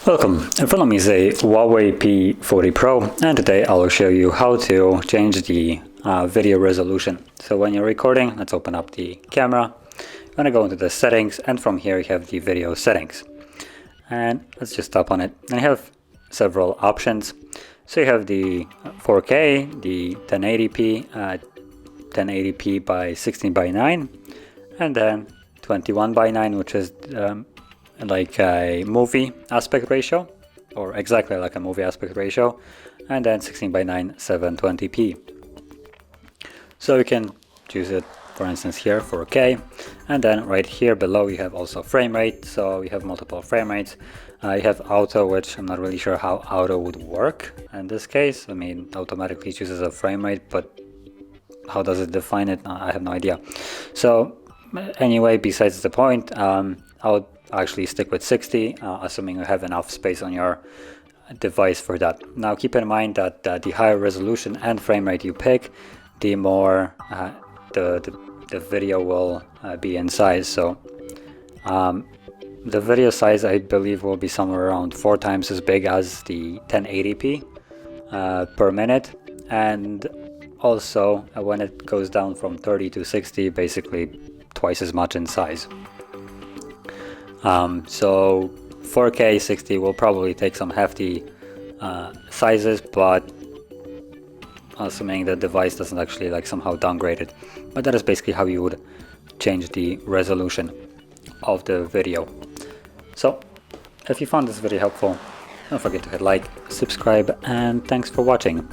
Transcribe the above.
Welcome, in front of me is a HUAWEI P40 Pro, and today I will show you how to change the video resolution. So when you're recording, let's open up the camera. You're going to go into the settings, and from here you have the video settings. And let's just tap on it. And you have several options. So you have the 4K, the 1080p, 1080p by 16 by 9, and then 21 by 9, which is like a movie aspect ratio, or exactly like a movie aspect ratio, and then 16 by 9 720p. So you can choose it, for instance, here 4K, and then right here below you have also frame rate. So you have multiple frame rates. You have auto, which I'm not really sure how auto would work in this case. I mean, automatically chooses a frame rate, but how does it define it? I have no idea. So anyway, besides the point, I would actually stick with 60, assuming you have enough space on your device for that. Now keep in mind that the higher resolution and frame rate you pick, the more the video will be in size. So the video size, I believe, will be somewhere around 4 times as big as the 1080p per minute, and also when it goes down from 30 to 60, basically twice as much in size. So 4K 60 will probably take some hefty sizes, but assuming the device doesn't actually like somehow downgrade it. But that is basically how you would change the resolution of the video. So if you found this video helpful, don't forget to hit like, subscribe, and thanks for watching.